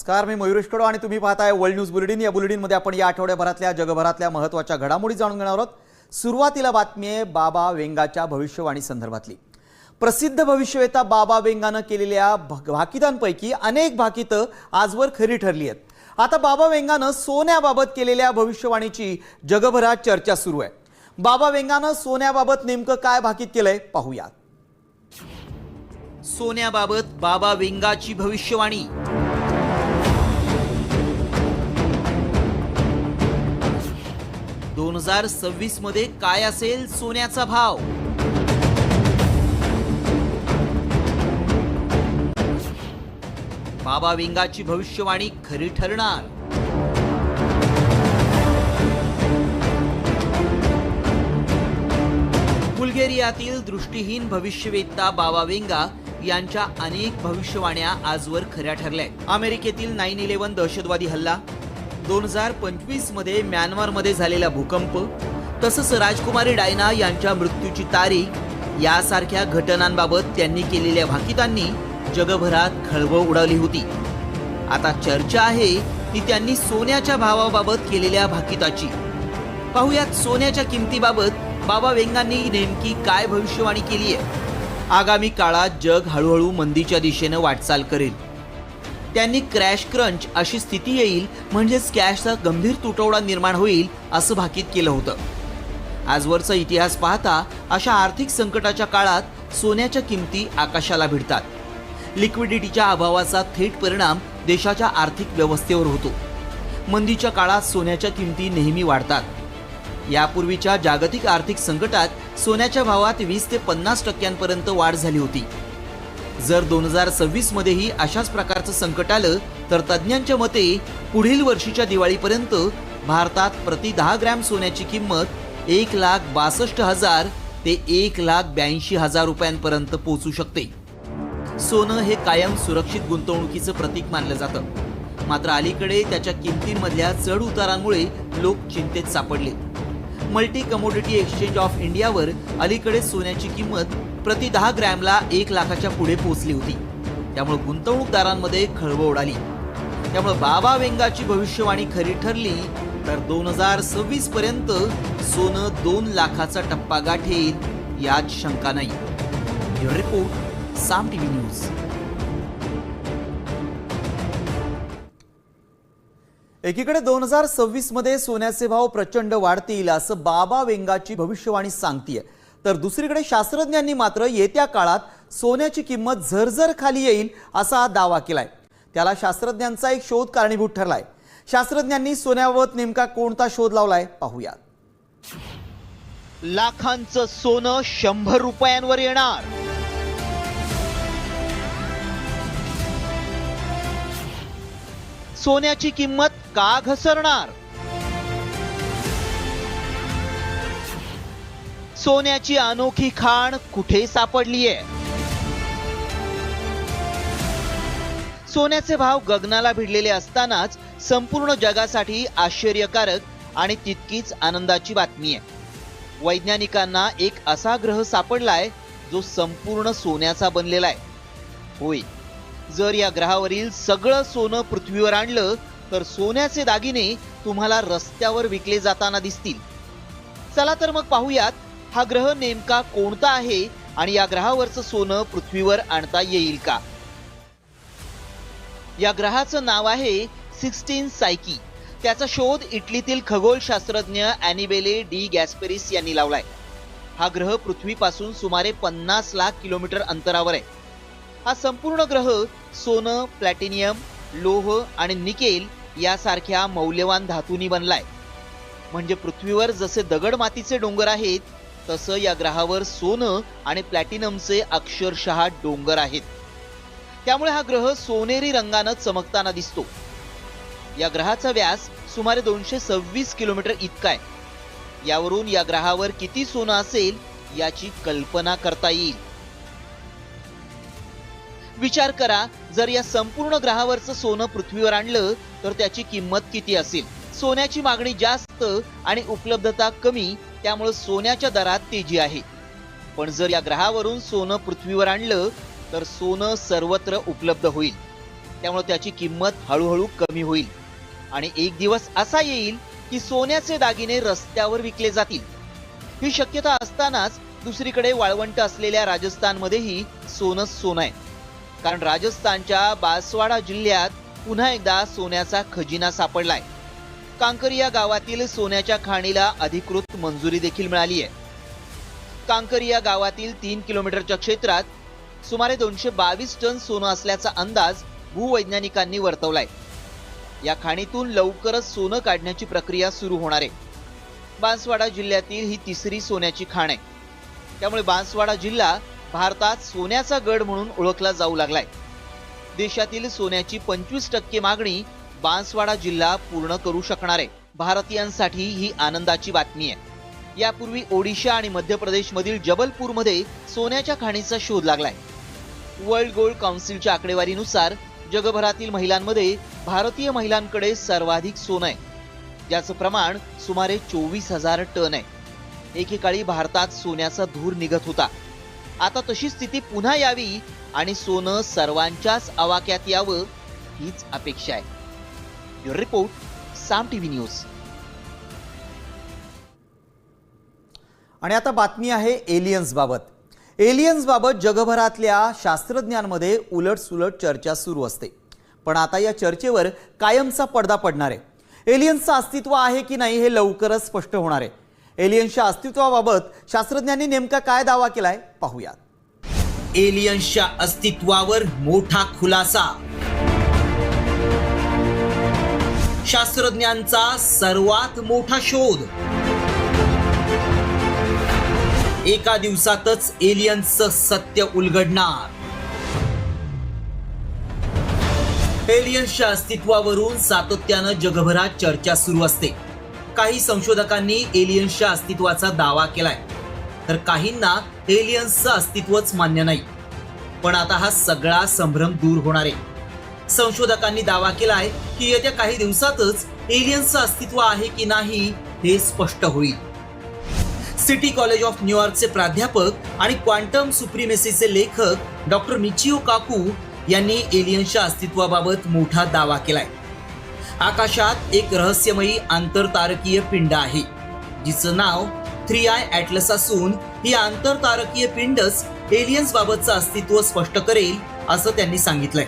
नमस्कार, मी मयुरेश कडो आणि तुम्ही पाहताय वर्ल्ड न्यूज बुलेटिन। या बुलेटिनमध्ये आपण या आठवड्याभरातल्या जगभरातल्या महत्त्वाच्या घडामोडी जाणून घेणार आहोत। सुरुवातीला बातमी आहे बाबा वेंगाच्या भविष्यवाणी संदर्भातली। प्रसिद्ध भविष्यवेत्ता बाबा वेंगाने केलेल्या भाकितांपैकी अनेक भाकितं आजवर खरी ठरली आहेत। आता बाबा वेंगाने सोन्याबाबत केलेल्या भविष्यवाणीची जगभरात चर्चा सुरू आहे। बाबा वेंगाने सोन्याबाबत नेमकं काय भाकीत केलंय पाहूया। सोन्याबाबत बाबा वेंगाची भविष्यवाणी। 2026 मध्ये काय असेल सोन्याचा भाव? बाबा वेंगाची भविष्यवाणी खरी ठरणार? बुल्गेरियातील दृष्टिहीन भविष्यवेत्ता बाबा वेंगा यांच्या अनेक भविष्यवाण्या आजवर खऱ्या ठरल्या। अमेरिकेतील 9/11 दहशतवादी हल्ला, 2025 मध्ये म्यानमारमध्ये झालेला भूकंप, तसंच राजकुमारी डायना यांच्या मृत्यूची तारीख यासारख्या घटनांबाबत त्यांनी केलेल्या भाकितांनी जगभरात खळबळ उडवली होती। आता चर्चा आहे ती त्यांनी सोन्याच्या भावाबाबत केलेल्या भाकिताची। पाहूयात सोन्याच्या किमतीबाबत बाबा वेंगांनी नेमकी काय भविष्यवाणी केली आहे। आगामी काळात जग हळूहळू मंदीच्या दिशेने वाटचाल करेल। त्यांनी क्रॅश क्रंच अशी स्थिती येईल, म्हणजेच कॅशचा गंभीर तुटवडा निर्माण होईल असं भाकीत केलं होतं। आजवरचा इतिहास पाहता अशा आर्थिक संकटाच्या काळात सोन्याच्या किमती आकाशाला भिडतात। लिक्विडिटीच्या अभावाचा थेट परिणाम देशाच्या आर्थिक व्यवस्थेवर होतो। मंदीच्या काळात सोन्याच्या किमती नेहमी वाढतात। यापूर्वीच्या जागतिक आर्थिक संकटात सोन्याच्या भावात 20 ते 50% वाढ झाली होती। जर 2026 मध्येही अशाच प्रकारचं संकट आलं तर तज्ञांच्या मते पुढील वर्षीच्या दिवाळीपर्यंत भारतात प्रति 10 ग्रॅम सोन्याची किंमत 1,62,000 ते 1,82,000 रुपयांपर्यंत पोहोचू शकते। सोनं हे कायम सुरक्षित गुंतवणुकीचं प्रतीक मानलं जातं, मात्र अलीकडे त्याच्या किमतींमधल्या चढ उतारांमुळे लोक चिंतेत सापडले। मल्टी कमोडिटी एक्सचेंज ऑफ इंडियावर अलीकडे सोन्याची किंमत प्रति 10 ग्रॅमला 1 लाखाच्या पुढे पोहोचली होती। त्यामुळे गुंतवणूकदारांमध्ये खळबळ उडाली। त्यामुळे बाबा वेंगाची भविष्यवाणी खरी ठरली तर 2026 पर्यंत सोनं 2 लाखाचा टप्पा गाठेल यात शंका नाही। ब्युरो रिपोर्ट, साम टीव्ही न्यूज। एकीकडे 2026 मध्ये सोन्याचे भाव प्रचंड वाढतील असं बाबा वेंगाची भविष्यवाणी सांगतेय, तर दुसरीकडे शास्त्रज्ञांनी मात्र येत्या काळात सोन्याची किंमत झरझर खाली येईल असा दावा केलाय। त्याला शास्त्रज्ञांचा एक शोध कारणीभूत ठरलाय। शास्त्रज्ञांनी सोन्याबाबत नेमका कोणता शोध लावलाय पाहूया। लाखांचं सोनं 100 रुपयांवर येणार। सोन्याची किंमत का घसरणार? सोन्याची अनोखी खाण कुठे सापडलीये? सोन्याचे भाव गगनाला भिडलेले असतानाच संपूर्ण जगासाठी आश्चर्यकारक आणि तितकीच आनंदाची बातमी आहे। वैज्ञानिकांना एक असा ग्रह सापडलाय जो संपूर्ण सोन्याचा बनलेला आहे। होय, जर या ग्रहावरील सगळं सोनं पृथ्वीवर आणलं तर सोन्याचे दागिने तुम्हाला रस्त्यावर विकले जाताना दिसतील। चला तर मग पाहूयात हा ग्रह नेमका कोणता आहे आणि या ग्रहावरचं सोनं पृथ्वीवर आणता येईल का। या ग्रहाचं नाव आहे 16 सायकी। त्याचा शोध इटलीतील खगोलशास्त्रज्ञ अॅनिबेले डी गॅस्पेरिस यांनी लावलाय। हा ग्रह पृथ्वीपासून सुमारे 50 लाख किलोमीटर अंतरावर आहे। हा संपूर्ण ग्रह सोनं, प्लॅटिनियम, लोह आणि निकेल यासारख्या मौल्यवान धातूंनी बनलाय। म्हणजे पृथ्वीवर जसे दगड मातीचे डोंगर आहेत तसं या ग्रहावर सोनं आणि प्लॅटिनमचे अक्षरशः डोंगर आहेत। त्यामुळे हा ग्रह सोनेरी रंगाने चमकताना दिसतो। या ग्रहाचा व्यास सुमारे 226 किलोमीटर इतका आहे। यावरून या ग्रहावर किती सोनं असेल याची कल्पना करता येईल। विचार करा, जर या संपूर्ण ग्रहावरचं सोनं पृथ्वीवर आणलं तर त्याची किंमत किती असेल। सोन्याची मागणी जास्त आणि उपलब्धता कमी, त्यामुळे सोन्याच्या दरात तेजी आहे। पण जर या ग्रहावरून सोनं पृथ्वीवर आणलं तर सोनं सर्वत्र उपलब्ध होईल। त्यामुळे त्याची किंमत हळूहळू कमी होईल आणि एक दिवस असा येईल की सोन्याचे दागिने रस्त्यावर विकले जातील. ही शक्यता असतानाच दुसरीकडे वाळवंट असलेल्या राजस्थानमध्येही सोनंच सोनं आहे. कारण राजस्थानच्या बांसवाडा जिल्ह्यात पुन्हा एकदा सोन्याचा खजिना सापडलाय. कांकरिया गावातील सोन्याच्या खाणीला अधिकृत मंजुरी देखील मिळाली आहे. कांकरिया गावातील 3 किलोमीटरच्या क्षेत्रात सुमारे 222 टन सोनं असल्याचा अंदाज भूवैज्ञानिकांनी वर्तवलाय. या खाणीतून लवकरच सोनं काढण्याची प्रक्रिया सुरू होणार आहे. बांसवाडा जिल्ह्यातील ही तिसरी सोन्याची खाण आहे. त्यामुळे बांसवाडा जिल्हा भारतात सोन्याचा गड म्हणून ओळखला जाऊ लागलाय. देशातील सोन्याची 25% मागणी बांसवाडा जिल्हा पूर्ण करू शकणार आहे. भारतीयांसाठी ही आनंदाची बातमी आहे. यापूर्वी ओडिशा आणि मध्य प्रदेशमधील जबलपूरमध्ये सोन्याच्या खाणीचा शोध लागलाय. वर्ल्ड गोल्ड काउन्सिलच्या आकडेवारीनुसार जगभरातील महिलांमध्ये भारतीय महिलांकडे सर्वाधिक सोनं आहे, ज्याचं प्रमाण सुमारे 24,000 टन आहे. एकेकाळी भारतात सोन्याचा धूर निघत होता. आता तशी स्थिती पुन्हा यावी आणि सोनं सर्वांच्याच आवाक्यात यावं हीच अपेक्षा आहे. ब्युरो रिपोर्ट, साम टीव्ही न्यूज. आणि आता बातमी आहे एलियन्स बाबत. एलियन्स बाबत जगभरातल्या शास्त्रज्ञांमध्ये उलटसुलट चर्चा सुरू असते. पण आता या चर्चेवर कायमचा पडदा पडणार आहे. एलियन्सचं अस्तित्व आहे की नाही हे लवकरच स्पष्ट होणार आहे. एलियन्सच्या अस्तित्वाबाबत शास्त्रज्ञांनी नेमका काय दावा केलाय पाहूयात. एलियन्सच्या अस्तित्वावर मोठा खुलासा. शास्त्रज्ञांचा सर्वात मोठा शोध. एका दिवसातच एलियन्सचं सत्य उलगडणार. एलियन्सच्या अस्तित्वावरून सातत्यानं जगभरात चर्चा सुरू असते. काही संशोधकांनी एलियन्सच्या अस्तित्वाचा दावा केलाय, तर काहींना एलियन्सचं अस्तित्वच मान्य नाही. पण आता हा सगळा संभ्रम दूर होणार आहे. संशोधकांनी दावा केलाय की येत्या काही दिवसातच एलियन्सचं अस्तित्व आहे की नाही हे स्पष्ट होईल. सिटी कॉलेज ऑफ न्यूयॉर्कचे प्राध्यापक आणि क्वांटम सुप्रीमेसीचे लेखक डॉक्टर मिचिओ काकू यांनी एलियन्सच्या अस्तित्वाबाबत मोठा दावा केलाय. आकाशात एक रहस्यमयी आंतरतारकीय पिंड आहे, जिचं नाव 3I ॲटलस असून ही आंतरतारकीय पिंडच एलियन्स बाबतचं अस्तित्व स्पष्ट करेल असं त्यांनी सांगितलंय.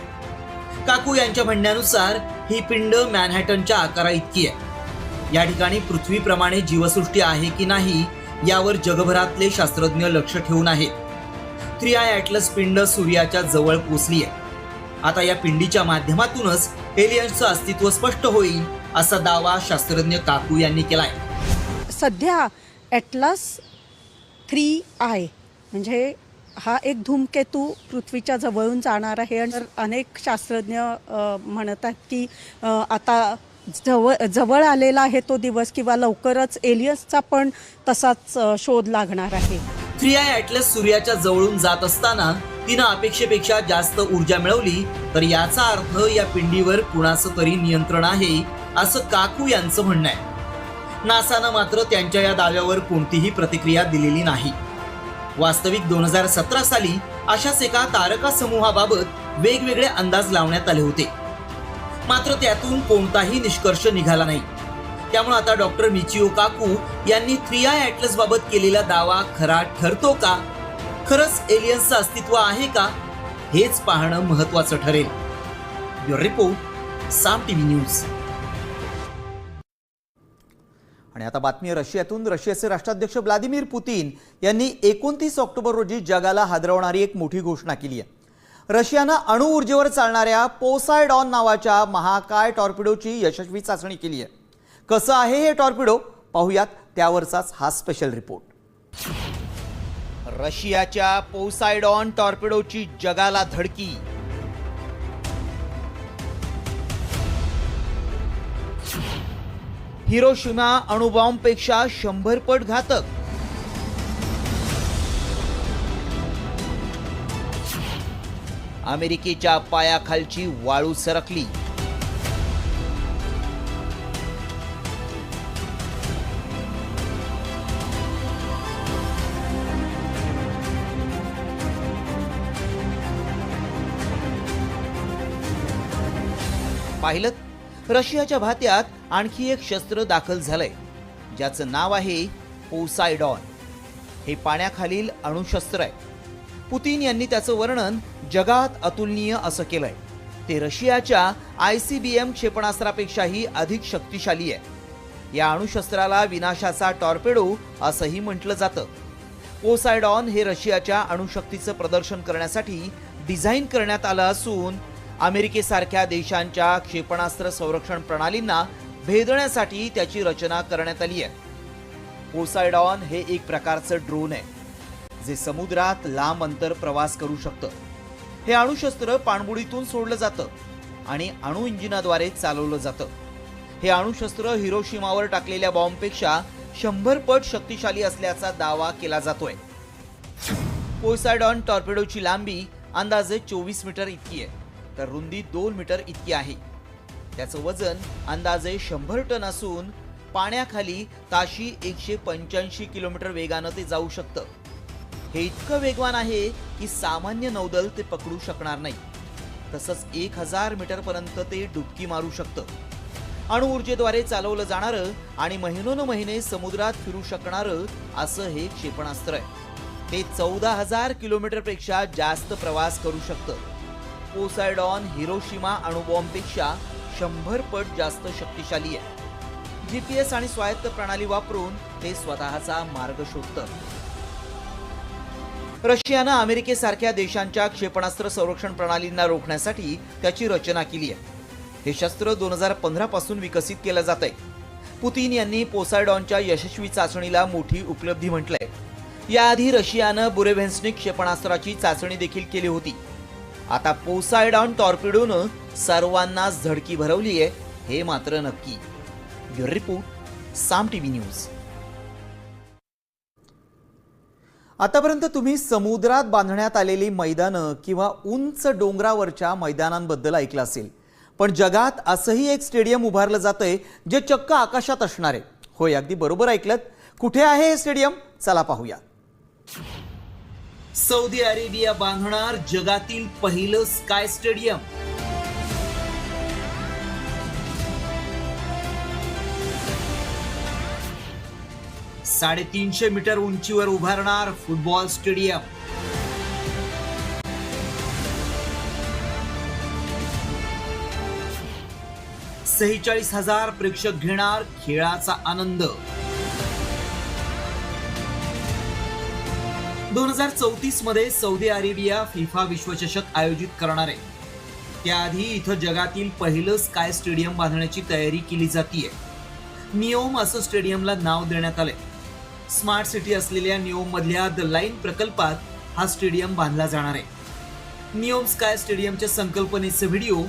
काकू यांच्या म्हणण्यानुसार ही पिंड मॅनहॅटनच्या आकारा इतकी आहे. या ठिकाणी पृथ्वीप्रमाणे जीवसृष्टी आहे की नाही यावर जगभरातले शास्त्रज्ञ लक्ष ठेवून आहेत. 3I ॲटलस पिंड सूर्याच्या जवळ पोचली आहे. आता या पिंडीच्या माध्यमातूनच एलियन्सचं अस्तित्व स्पष्ट होईल असा दावा शास्त्रज्ञ काकू यांनी केलाय. सध्या ॲटलस 3I म्हणजे हा एक धूमकेतू पृथ्वीच्या जवळून जाणार आहे. आणि अनेक शास्त्रज्ञ म्हणतात की आता जवळ आलेला आहे तो दिवस किंवा लवकरच एलियन्सचा पण तसाच शोध लागणार आहे. 3I ॲटलस सूर्याच्या जवळून जात असताना तिनं अपेक्षेपेक्षा जास्त ऊर्जा मिळवली, तर याचा अर्थ या पिंडीवर कुणाचं तरी नियंत्रण आहे असं काकू यांचं म्हणणं आहे. नासानं मात्र त्यांच्या या दाव्यावर कोणतीही प्रतिक्रिया दिलेली नाही. वास्तविक 2017 साली अशाच एका तारका समूहाबाबत वेगवेगळे अंदाज लावण्यात आले होते, मात्र त्यातून कोणताही निष्कर्ष निघाला नाही. त्यामुळे आता डॉक्टर मिचिओ काकू यांनी 3I ॲटलस बाबत केलेला दावा खरा ठरतो का? खरंच एलियन्सचं अस्तित्व आहे का? हेच पाहणं महत्त्वाचं ठरेल. ब्युरो रिपोर्ट, साम टीव्ही न्यूज. आणि आता बातमी रशियातून. रशियाचे राष्ट्राध्यक्ष व्लादिमीर पुतीन यांनी 29 ऑक्टोबर रोजी जगाला हादरवणारी एक मोठी घोषणा केली आहे. रशियानं अणुऊर्जेवर चालणाऱ्या पोसायडॉन नावाच्या महाकाय टॉर्पिडोची यशस्वी चाचणी केली आहे. कसं आहे हे टॉर्पिडो पाहूयात, त्यावरचाच हा स्पेशल रिपोर्ट. रशियाच्या पोसायडॉन टॉर्पिडोची जगाला धडकी. हिरोशिमा अणुबॉम्बपेक्षा 100 पट घातक. अमेरिकेच्या पायाखालची वाळू सरकली. पाहिलं, रशियाच्या भात्यात आणखी एक शस्त्र दाखल झालंय, ज्याचं नाव आहे पोसायडॉन. हे पाण्याखालील अणुशस्त्र आहे. पुतीन यांनी त्याचं वर्णन जगात अतुलनीय असं केलंय. ते रशियाच्या ICBM क्षेपणास्त्रापेक्षाही अधिक शक्तिशाली आहे. या अणुशस्त्राला विनाशाचा टॉर्पेडो असंही म्हटलं जातं. पोसायडॉन हे रशियाच्या अणुशक्तीचं प्रदर्शन करण्यासाठी डिझाईन करण्यात आलं असून अमेरिकेसारख्या देशांच्या क्षेपणास्त्र संरक्षण प्रणालींना भेदण्यासाठी त्याची रचना करण्यात आली आहे. पोसायडॉन हे एक प्रकारचं ड्रोन आहे, जे समुद्रात लांब अंतर प्रवास करू शकतं. हे अणुशस्त्र पाणबुडीतून सोडलं जातं आणि अणु इंजिनाद्वारे चालवलं जातं. हे अणुशस्त्र हिरोशिमावर टाकलेल्या बॉम्बपेक्षा 100 पट शक्तिशाली असल्याचा दावा केला जातोय. पोसायडॉन टॉर्पेडोची लांबी अंदाजे 24 मीटर इतकी आहे, तर रुंदी 2 मीटर इतकी आहे. त्याचं वजन अंदाजे 100 टन असून पाण्याखाली ताशी 185 किलोमीटर वेगानं ते जाऊ शकतं. हे इतकं वेगवान आहे की सामान्य नौदल ते पकडू शकणार नाही. तसंच 1000 मीटर पर्यंत ते डुबकी मारू शकतं. अणुऊर्जेद्वारे चालवलं जाणारं आणि महिने समुद्रात फिरू शकणारं असं हे क्षेपणास्त्र आहे. ते 14,000 किलोमीटरपेक्षा जास्त प्रवास करू शकतं. पोसायडॉन हिरोशिमा अणुबॉम्बपेक्षा 100 पट जास्त शक्तिशाली आहे. GPS आणि स्वायत्त प्रणाली वापरून ते स्वतःचा मार्ग शोधतं. रशियानं अमेरिकेसारख्या देशांच्या क्षेपणास्त्र संरक्षण प्रणालींना रोखण्यासाठी त्याची रचना केली आहे. हे शस्त्र 2015 पासून विकसित केलं जातंय. पुतीन यांनी पोसायडॉनच्या यशस्वी चाचणीला मोठी उपलब्धी म्हटलंय. याआधी रशियानं बुरेव्हेन्स्निक क्षेपणास्त्राची चाचणी देखील केली होती. आता पोसायडॉन टॉर्पेडोनं सर्वांनाच धडकी भरवली आहे, हे मात्र नक्की. ब्युरो रिपोर्ट, साम टीव्ही न्यूज. आतापर्यंत तुम्ही समुद्रात बांधण्यात आलेली मैदानं किंवा उंच डोंगरावरच्या मैदानांबद्दल ऐकलं असेल, पण जगात असंही एक स्टेडियम उभारलं जातंय जे चक्क आकाशात असणार आहे. होय, अगदी बरोबर ऐकलत. कुठे आहे हे स्टेडियम? चला पाहूया. सौदी अरेबिया बांधणार जगातील पहिलं स्काय स्टेडियम. $350 मीटर उंचीवर उभारणार फुटबॉल स्टेडियम. $46,000 प्रेक्षक घेणार खेळाचा आनंद. 2034 मध्ये सौदी अरेबिया फिफा विश्वचषक आयोजित करणार आहे. त्याआधी इथं जगातील पहिलं स्काय स्टेडियम बांधण्याची तयारी केली जातीये. नियोम असं स्टेडियमला नाव देण्यात आलंय. स्मार्ट सिटी असलेल्या नियोम मधल्या द लाईन प्रकल्पात हा स्टेडियम बांधला जाणार आहे. नियोम स्काय स्टेडियमच्या संकल्पनेचे व्हिडिओ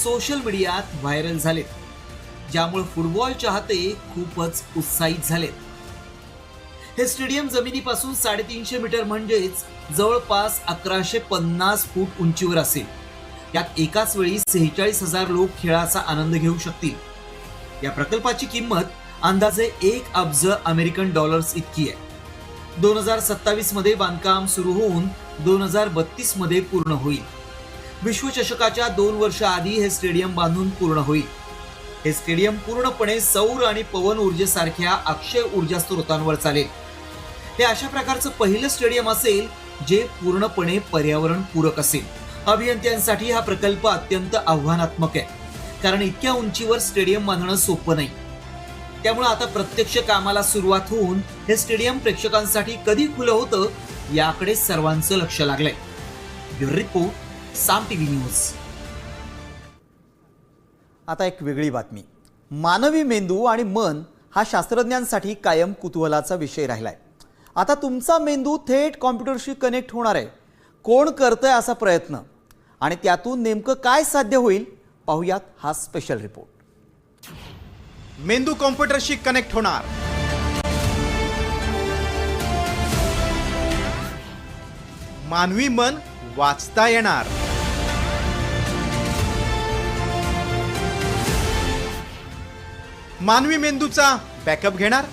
सोशल मीडियात व्हायरल झालेत, ज्यामुळे फुटबॉल चाहते खूपच उत्साहित झालेत. हे स्टेडियम जमिनीपासून 350 मीटर म्हणजेच जवळपास 1150 फूट उंचीवर असेल. यात एकाच वेळी 46,000 लोक खेळाचा आनंद घेऊ शकतील. या प्रकल्पाची किंमत अंदाजे $1 अब्ज अमेरिकन डॉलर्स इतकी आहे. 2027 मध्ये बांधकाम सुरू होऊन 2032 मध्ये पूर्ण होईल. विश्वचषकाच्या 2 वर्ष आधी हे स्टेडियम बांधून पूर्ण होईल. हे स्टेडियम पूर्णपणे सौर आणि पवन ऊर्जेसारख्या अक्षय ऊर्जा स्रोतांवर चालेल. हे अशा प्रकारचं पहिलं स्टेडियम असेल जे पूर्णपणे पर्यावरण पूरक असेल. अभियंत्यांसाठी हा प्रकल्प अत्यंत आव्हानात्मक आहे, कारण इतक्या उंचीवर स्टेडियम बांधणं सोपं नाही. त्यामुळे आता प्रत्यक्ष कामाला सुरुवात होऊन हे स्टेडियम प्रेक्षकांसाठी कधी खुलं होतं याकडे सर्वांचं लक्ष लागलंय. ब्युरो रिपोर्ट, साम टीव्ही न्यूज. आता एक वेगळी बातमी. मानवी मेंदू आणि मन हा शास्त्रज्ञांसाठी कायम कुतूहलाचा विषय राहिलाय. आता तुमचा मेंदू थेट कॉम्प्युटरशी कनेक्ट होणार आहे. कोण करतंय असा प्रयत्न आणि त्यातून नेमकं काय साध्य होईल पाहूयात हा स्पेशल रिपोर्ट. मेंदू कॉम्प्युटरशी कनेक्ट होणार. मानवी मन वाचता येणार. मानवी मेंदूचा बॅकअप घेणार.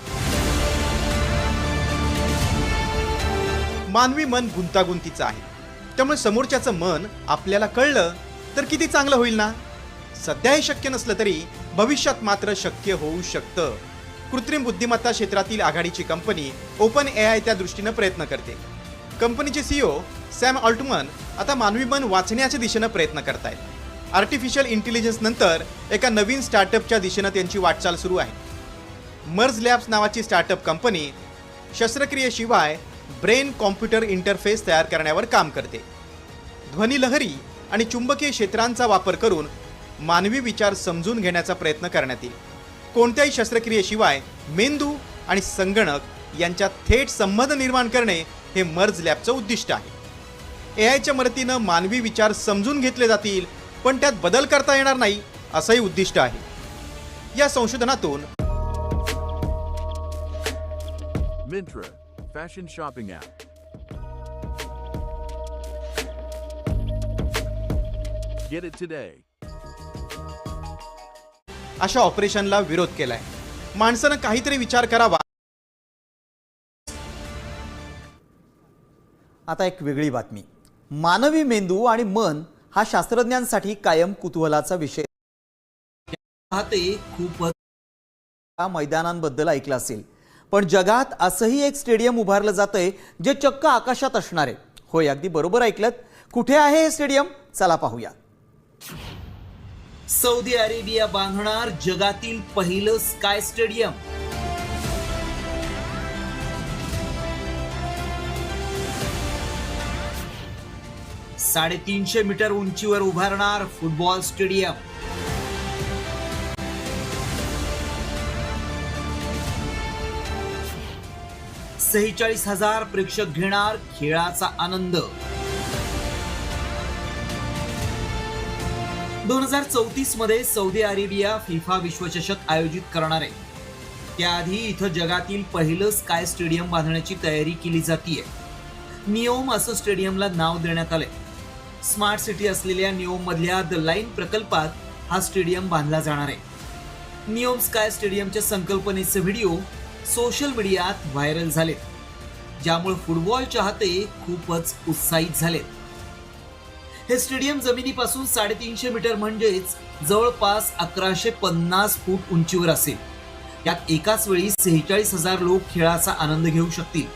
मानवी मन गुंतागुंतीचं आहे, त्यामुळे समोरच्याचं मन आपल्याला कळलं तर किती चांगलं होईल ना. सध्या हे शक्य नसलं तरी भविष्यात मात्र शक्य होऊ शकतं. कृत्रिम बुद्धिमत्ता क्षेत्रातील आघाडीची कंपनी ओपन AI त्या दृष्टीनं प्रयत्न करते. कंपनीचे CEO सॅम ऑल्टमन आता मानवी मन वाचण्याच्या दिशेनं प्रयत्न करतायत. आर्टिफिशियल इंटेलिजन्स नंतर एका नवीन स्टार्टअपच्या दिशेनं त्यांची वाटचाल सुरू आहे. मर्ज लॅब्स नावाची स्टार्टअप कंपनी शस्त्रक्रियेशिवाय ब्रेन कॉम्प्युटर इंटरफेस तयार करण्यावर काम करते. ध्वनी लहरी आणि चुंबकीय क्षेत्रांचा वापर करून मानवी विचार समजून घेण्याचा प्रयत्न करण्यात येईल. कोणत्याही शस्त्रक्रियेशिवाय मेंदू आणि संगणक यांच्यात थेट संबंध निर्माण करणे हे मर्ज लॅबचं उद्दिष्ट आहे. AIच्या मदतीनं मानवी विचार समजून घेतले जातील, पण त्यात बदल करता येणार नाही असंही उद्दिष्ट आहे. या संशोधनातून Myntra, fashion shopping app. Get it today. अशा ऑपरेशनला विरोध केलाय. माणसानं काहीतरी विचार करावा. आता एक वेगळी बातमी. मानवी मेंदू आणि मन हा शास्त्रज्ञांसाठी कायम कुतूहलाचा विषय. पाहते खूपच मैदानांबद्दल ऐकलं असेल, पण जगात असंही एक स्टेडियम उभारलं जातंय जे चक्क आकाशात असणार आहे. होय, अगदी बरोबर ऐकलत. कुठे आहे हे स्टेडियम? चला पाहूया. सौदी अरेबिया बांधणार जगातील पहिलं स्काय स्टेडियम. $350 मीटर उंचीवर उभारणार फुटबॉल स्टेडियम. $46,000 प्रेक्षक घेणार खेळाचा आनंद. 2034 मध्ये सौदी अरेबिया फिफा विश्वचषक आयोजित करणार आहे. त्याआधी इथं जगातील पहिलं स्काय स्टेडियम बांधण्याची तयारी केली जातीये. नियोम असं स्टेडियमला नाव देण्यात आलंय. स्मार्ट सिटी असलेल्या नियोम मधल्या द लाईन प्रकल्पात हा स्टेडियम बांधला जाणार आहे. नियोम स्काय स्टेडियमच्या संकल्पनेचे व्हिडिओ सोशल मीडियात व्हायरल झालेत, ज्यामुळे फुटबॉल चाहते खूपच उत्साहित झालेत. हे स्टेडियम जमिनीपासून 350 मीटर म्हणजेच जवळपास 1150 फूट उंचीवर असेल. यात एकाच वेळी 46,000 लोक खेळाचा आनंद घेऊ शकतील.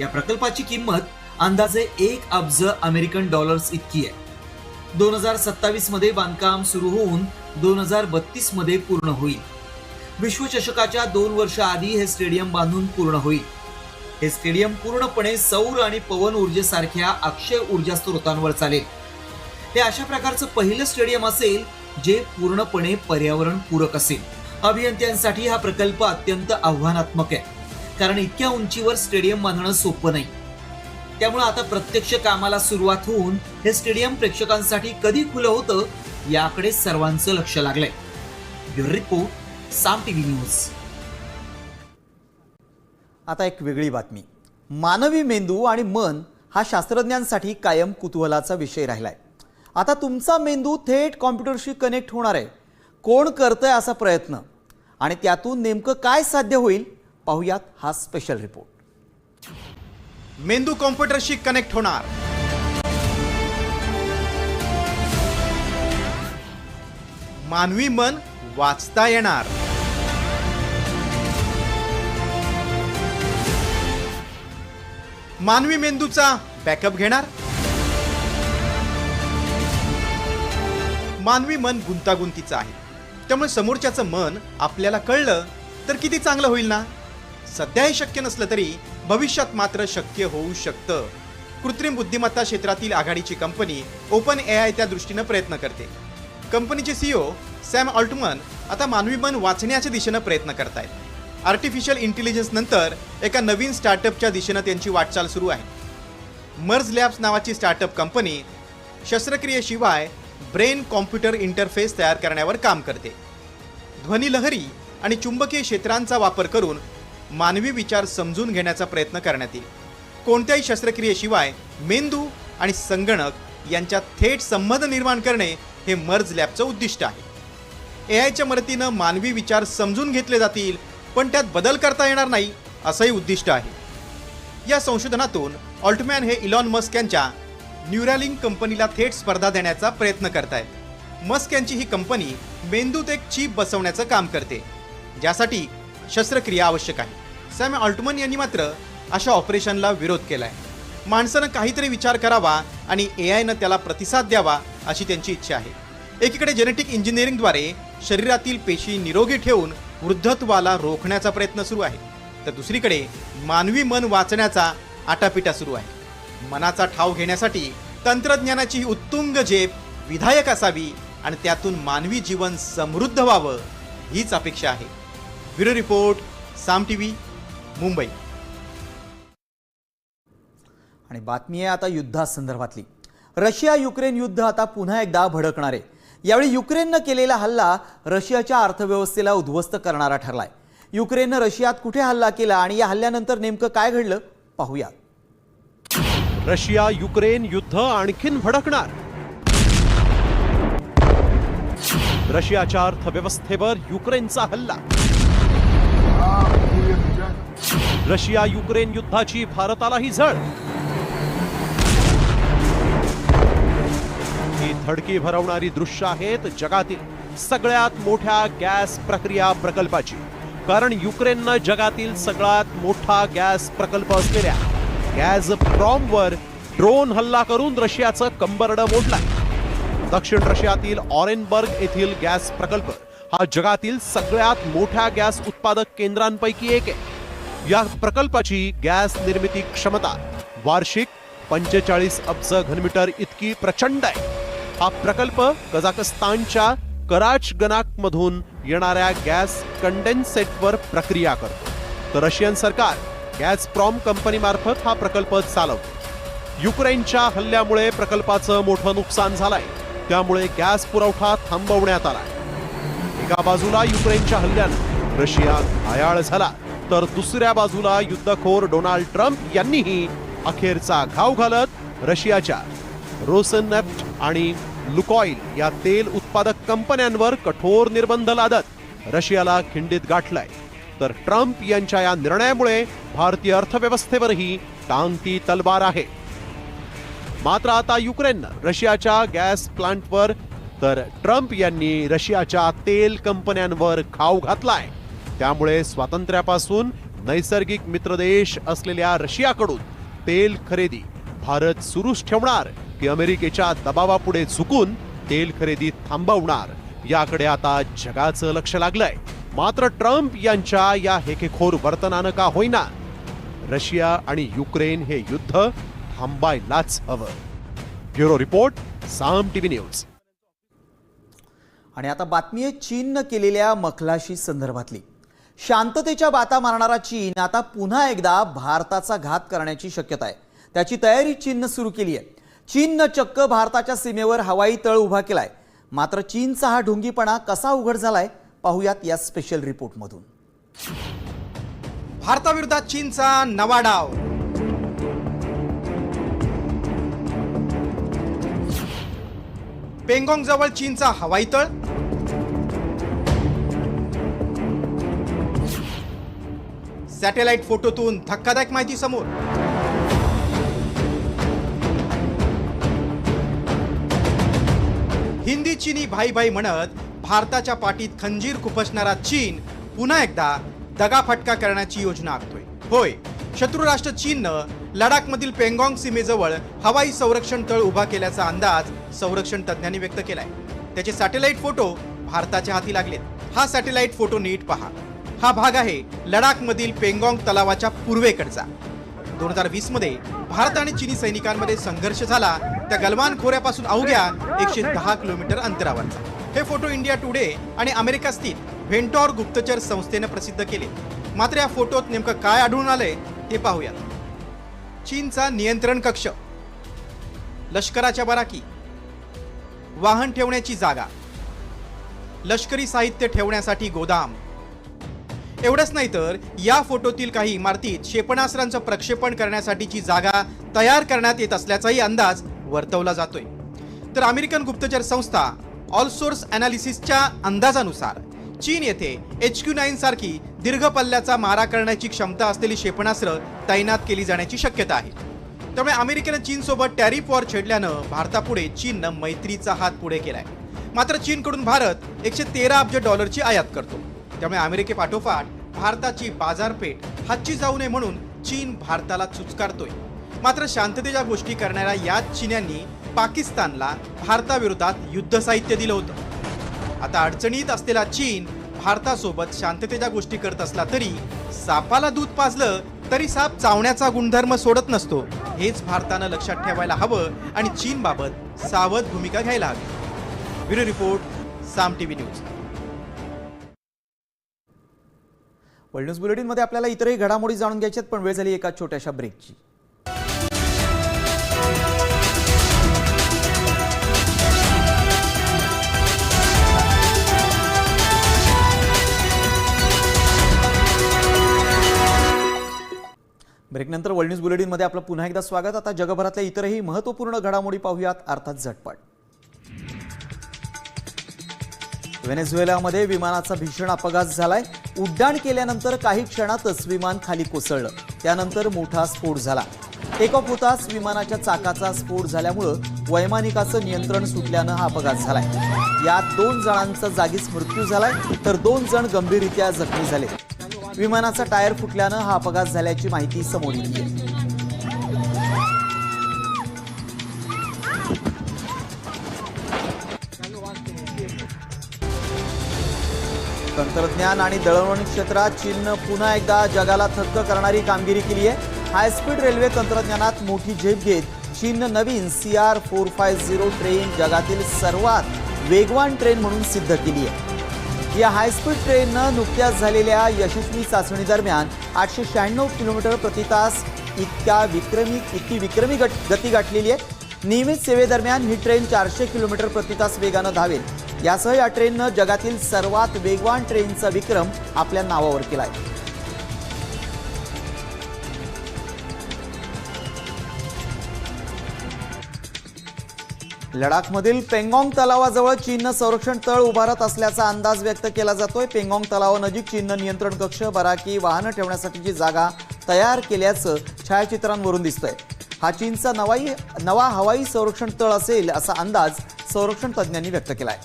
या प्रकल्पाची किंमत अंदाजे $1 अब्ज अमेरिकन डॉलर्स इतकी आहे. 2027 मध्ये बांधकाम सुरू होऊन 2032 मध्ये पूर्ण होईल. विश्वचषकाच्या 2 वर्ष आधी हे स्टेडियम बांधून पूर्ण होईल. हे स्टेडियम पूर्णपणे सौर आणि पवन ऊर्जेसारख्या अक्षय ऊर्जा स्रोतांवर चालेल. हे अशा प्रकारचं पहिलं स्टेडियम असेल जे पूर्णपणे पर्यावरण पूरक असेल. अभियंत्यांसाठी हा प्रकल्प अत्यंत आव्हानात्मक आहे, कारण इतक्या उंचीवर स्टेडियम बांधणं सोपं नाही. त्यामुळे आता प्रत्यक्ष कामाला सुरुवात होऊन हे स्टेडियम प्रेक्षकांसाठी कधी खुलं होतं याकडे सर्वांचं लक्ष लागलंय. ब्युरो रिपोर्ट, साम टीव्ही न्यूज. आता एक वेगळी बातमी. मानवी मेंदू आणि मन हा शास्त्रज्ञांसाठी कायम कुतूहलाचा विषय राहिलाय. आता तुमचा मेंदू थेट कॉम्प्युटरशी कनेक्ट होणार आहे. कोण करतंय असा प्रयत्न आणि त्यातून नेमकं काय साध्य होईल पाहूयात हा स्पेशल रिपोर्ट. मेंदू कॉम्प्युटरशी कनेक्ट होणार. मानवी मन वाचता येणार. मानवी मेंदूचा बॅकअप घेणार. मानवी मन गुंतागुंतीचं आहे, त्यामुळे समोरच्याचं मन आपल्याला कळलं तर किती चांगलं होईल ना. सध्या हे शक्य नसलं तरी भविष्यात मात्र शक्य होऊ शकतं. कृत्रिम बुद्धिमत्ता क्षेत्रातील आघाडीची कंपनी ओपन AI त्या दृष्टीनं प्रयत्न करते. कंपनीचे CEO सॅम ऑल्टमन आता मानवी मन वाचण्याच्या दिशेनं प्रयत्न करतायत. आर्टिफिशियल इंटेलिजन्स नंतर एका नवीन स्टार्टअपच्या दिशेनं त्यांची वाटचाल सुरू आहे. मर्ज लॅब्स नावाची स्टार्टअप कंपनी शस्त्रक्रियेशिवाय ब्रेन कॉम्प्युटर इंटरफेस तयार करण्यावर काम करते. ध्वनी लहरी आणि चुंबकीय क्षेत्रांचा वापर करून मानवी विचार समजून घेण्याचा प्रयत्न करण्यात येईल. कोणत्याही शस्त्रक्रियेशिवाय मेंदू आणि संगणक यांच्यात थेट संबंध निर्माण करणे हे मर्ज लॅबचं उद्दिष्ट आहे. AIच्या मदतीनं मानवी विचार समजून घेतले जातील, पण त्यात बदल करता येणार नाही असंही उद्दिष्ट आहे. या संशोधनातून ऑल्टमॅन हे इलॉन मस्क यांच्या न्यूरालिंक कंपनीला थेट स्पर्धा देण्याचा प्रयत्न करतायत. मस्क यांची ही कंपनी मेंदूत एक चिप बसवण्याचं काम करते, ज्यासाठी शस्त्रक्रिया आवश्यक आहे. सॅम ऑल्टमन यांनी मात्र अशा ऑपरेशनला विरोध केलाय. माणसानं काहीतरी विचार करावा आणि AI-नं त्याला प्रतिसाद द्यावा अशी त्यांची इच्छा आहे. एकीकडे जेनेटिक इंजिनिअरिंगद्वारे शरीरातील पेशी निरोगी ठेवून वृद्धत्वाला रोखण्याचा प्रयत्न सुरू आहे, तर दुसरीकडे मानवी मन वाचण्याचा आटापिटा सुरू आहे. मनाचा ठाव घेण्यासाठी तंत्रज्ञानाची ही उत्तुंग झेप विधायक असावी आणि त्यातून मानवी जीवन समृद्ध व्हावं हीच अपेक्षा आहे. ब्युरो रिपोर्ट, साम TV, मुंबई. आणि बातमी आहे आता युद्धासंदर्भातली. रशिया युक्रेन युद्ध आता पुन्हा एकदा भडकणार आहे. यावेळी युक्रेननं केलेला हल्ला रशियाच्या अर्थव्यवस्थेला उद्ध्वस्त करणारा ठरलाय. युक्रेननं रशियात कुठे हल्ला केला आणि या हल्ल्यानंतर नेमकं काय घडलं पाहूया. रशिया युक्रेन युद्ध आणखीन भडकणार. रशियाच्या अर्थव्यवस्थेवर युक्रेनचा हल्ला. रशिया युक्रेन युद्धाची भारतालाही झळ. ही धडकी भरवणारी दृश्य आहेत जगातील सगळ्यात मोठ्या गॅस प्रक्रिया प्रकल्पाची. कारण युक्रेननं जगातील सगळ्यात मोठा गॅस प्रकल्प असलेल्या गॅझप्रॉमवर ड्रोन हल्ला करून रशियाचं कंबरडं मोडलंय. दक्षिण रशियातील ऑरेनबर्ग येथील गॅस प्रकल्प हा जगातील सगळ्यात मोठ्या गॅस उत्पादक केंद्रांपैकी एक आहे. या प्रकल्पाची गॅस निर्मिती क्षमता वार्षिक 45 अब्ज घनमीटर इतकी प्रचंड आहे. हा प्रकल्प कझाकस्तानच्या कराचगनाक मधून येणाऱ्या गॅस कंडेन्सेटवर प्रक्रिया करतो, तर रशियन सरकार गॅझप्रॉम कंपनीमार्फत हा प्रकल्प चालवतो. युक्रेनच्या हल्ल्यामुळे प्रकल्पाचं मोठं नुकसान झालंय, त्यामुळे गॅस पुरवठा थांबवण्यात आला. एका बाजूला युक्रेनच्या हल्ल्यानं रशिया घायाळ झाला, तर दुसऱ्या बाजूला युद्धखोर डोनाल्ड ट्रम्प यांनीही अखेरचा घाव घालत रशियाच्या रोसनेफ्ट आणि लुकॉइल या तेल उत्पादक कंपन्यांवर कठोर निर्बंध लादत रशियाला खिंडीत गाठलाय. तर ट्रम्प यांच्या या निर्णयामुळे भारतीय अर्थव्यवस्थेवरही टांगती तलवार आहे. मात्र आता युक्रेननं रशियाच्या गॅस प्लांटवर, तर ट्रम्प यांनी रशियाच्या तेल कंपन्यांवर घाव घातलाय. त्यामुळे स्वातंत्र्यापासून नैसर्गिक मित्रदेश असलेल्या रशियाकडून तेल खरेदी भारत सुरूच ठेवणार की अमेरिकेच्या दबावापुढे झुकून तेल खरेदी थांबवणार, याकडे आता जगाचं लक्ष लागलंय. मात्र ट्रम्प यांच्या या हेकेखोर वर्तनानं का होईना रशिया आणि युक्रेन हे युद्ध थांबायलाच हवं. ब्युरो रिपोर्ट, साम TV न्यूज. आणि आता बातमी आहे चीननं केलेल्या मखलाशी संदर्भातली. शांततेच्या बाता मारणारा चीन आता पुन्हा एकदा भारताचा घात करण्याची शक्यता आहे. त्याची तयारी चीननं सुरू केली आहे. चीननं चक्क भारताच्या सीमेवर हवाई तळ उभा केलाय. मात्र चीनचा हा ढोंगीपणा कसा उघड झालाय पाहूयात या स्पेशल रिपोर्टमधून. भारताविरोधात चीनचा नवा डाव. पेंगॉंग जवळ चीनचा हवाई तळ. सॅटेलाइट फोटोतून धक्कादायक माहिती समोर. हिंदी चीनी भाई भाई म्हणत भारताच्या पाठीत खंजीर खुपसणारा चीन पुन्हा एकदा दगाफटका करण्याची योजना आखतोय. होय, शत्रू राष्ट्र चीननं लडाखमधील पेंगॉंग सीमेजवळ हवाई संरक्षण तळ उभा केल्याचा अंदाज संरक्षण तज्ज्ञांनी व्यक्त केलाय. त्याचे सॅटेलाइट फोटो भारताच्या हाती लागलेत. हा सॅटेलाइट फोटो नीट पहा. हा भाग आहे लडाखमधील पेंगॉंग तलावाच्या पूर्वेकडचा. 2020 मध्ये भारत आणि चीनी सैनिकांमध्ये संघर्ष झाला त्या गलवान खोऱ्यापासून अवघ्या 110 किलोमीटर अंतरावरचा. हे फोटो इंडिया टुडे आणि अमेरिका स्थित व्हेंटॉर गुप्तचर संस्थेने प्रसिद्ध केले. मात्र या फोटोत नेमकं काय आढळून आलंय ते पाहूयात. चीनचा नियंत्रण कक्ष, लष्कराच्या बराकी, वाहन ठेवण्याची जागा, लष्करी साहित्य ठेवण्यासाठी गोदाम. एवढंच नाही तर या फोटोतील काही इमारतीत क्षेपणास्त्रांचं प्रक्षेपण करण्यासाठीची जागा तयार करण्यात येत असल्याचाही अंदाज वर्तवला जातोय. तर अमेरिकन गुप्तचर संस्था ऑल सोर्स अनालिसिसच्या अंदाजानुसार चीन येथे HQ-9 सारखी दीर्घ पल्ल्याचा मारा करण्याची क्षमता असलेली क्षेपणास्त्र तैनात केली जाण्याची शक्यता आहे. त्यामुळे अमेरिकेनं चीनसोबत टॅरिफ वॉर छेडल्यानं भारतापुढे चीननं मैत्रीचा हात पुढे केलाय. मात्र चीनकडून भारत 113 अब्ज डॉलरची आयात करतो. त्यामुळे अमेरिकेपाठोपाठ भारताची बाजारपेठ हातची जाऊ नये म्हणून चीन भारताला चुचकारतोय. मात्र शांततेच्या गोष्टी करणाऱ्या याच चीन्यांनी पाकिस्तानला भारताविरोधात युद्ध साहित्य दिलं होतं. आता अडचणीत असलेला चीन भारतासोबत शांततेच्या गोष्टी करत असला तरी सापाला दूध पाजलं तरी साप चावण्याचा गुणधर्म सोडत नसतो. हेच भारतानं लक्षात ठेवायला हवं आणि चीनबाबत सावध भूमिका घ्यायला हवी. ब्युरो रिपोर्ट, साम टीव्ही न्यूज. वर्ल्ड न्यूज बुलेटिनमध्ये आपल्याला इतरही घडामोडी जाणून घ्यायच्यात, पण वेळ झाली एका छोट्याशा ब्रेकची. ब्रेकनंतर वर्ल्ड न्यूज बुलेटिनमध्ये आपलं पुन्हा एकदा स्वागत. आता जगभरातल्या इतरही महत्त्वपूर्ण घडामोडी पाहूयात, अर्थात झटपट. व्हेनेझुएलामध्ये विमानाचा भीषण अपघात झालाय. उड्डाण केल्यानंतर काही क्षणातच विमान खाली कोसळलं. त्यानंतर मोठा स्फोट झाला. टेक ऑफ होताच विमानाच्या चाकाचा स्फोट झाल्यामुळं वैमानिकाचं नियंत्रण सुटल्यानं हा अपघात झालाय. यात 2 जणांचा जागीच मृत्यू झालाय तर 2 जण गंभीररित्या जखमी झाले. विमानाचा टायर फुटल्यानं हा अपघात झाल्याची माहिती समोर येते. तंत्रज्ञान आणि दळणवळण क्षेत्रात चीननं पुन्हा एकदा जगाला थक्क करणारी कामगिरी केली आहे. हायस्पीड रेल्वे तंत्रज्ञानात मोठी झेप घेत चीननं नवीन CR450 ट्रेन जगातील सर्वात वेगवान ट्रेन म्हणून सिद्ध केली आहे. या हायस्पीड ट्रेननं नुकत्याच झालेल्या यशस्वी चाचणी दरम्यान 896 किलोमीटर प्रति तास इतकी विक्रमी गती गाठलेली आहे. नियमित सेवेदरम्यान ही ट्रेन 400 किलोमीटर प्रति तास वेगानं धावेल. यासह या ट्रेननं जगातील सर्वात वेगवान ट्रेनचा विक्रम आपल्या नावावर केला आहे. लडाखमधील पेंगॉंग तलावाजवळ चीननं संरक्षण तळ उभारत असल्याचा अंदाज व्यक्त केला जातोय. पेंगॉंग तलावानजीक चीननं नियंत्रण कक्ष, बराकी, वाहनं ठेवण्यासाठीची जागा तयार केल्याचं छायाचित्रांवरून दिसतंय. हा चीनचा नवा हवाई संरक्षण तळ असेल असा अंदाज संरक्षण तज्ज्ञांनी व्यक्त केलाय.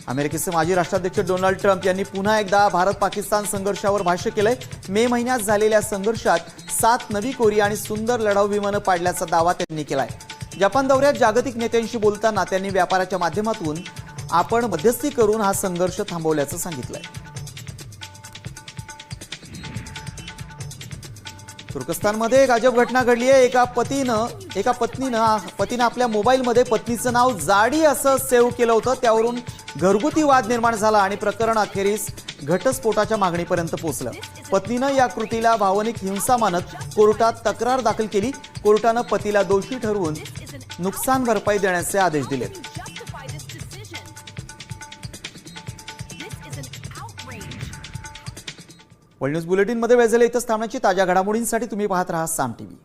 अमेरिकेचे माजी राष्ट्राध्यक्ष डोनाल्ड ट्रम्प यांनी पुन्हा एकदा भारत पाकिस्तान संघर्षावर भाष्य केलंय. मे महिन्यात झालेल्या संघर्षात 7 नवी कोरिया आणि सुंदर लढाऊ विमानं पाडल्याचा दावा त्यांनी केलाय. जपान दौऱ्यात जागतिक नेत्यांशी बोलताना त्यांनी व्यापाराच्या माध्यमातून आपण मध्यस्थी करून हा संघर्ष थांबवल्याचं सांगितलंय. तुर्कस्तानमध्ये एक अजब घटना घडली आहे. एका पतीनं आपल्या मोबाईलमध्ये पत्नीचं नाव जाडी असं सेव्ह केलं होतं. त्यावरून घरगुती वाद निर्माण झाला आणि प्रकरण अखेरीस घटस्फोटाच्या मागणीपर्यंत पोहोचलं. पत्नीनं या कृतीला भावनिक हिंसा मानत कोर्टात तक्रार दाखल केली. कोर्टानं पतीला दोषी ठरवून नुकसान भरपाई देण्याचे आदेश दिलेत. वर्ल्ड न्यूज बुलेटिनमध्ये वेळ झाले इथंच थांबण्याची. ताज्या घडामोडींसाठी तुम्ही पाहत राहा साम टीव्ही.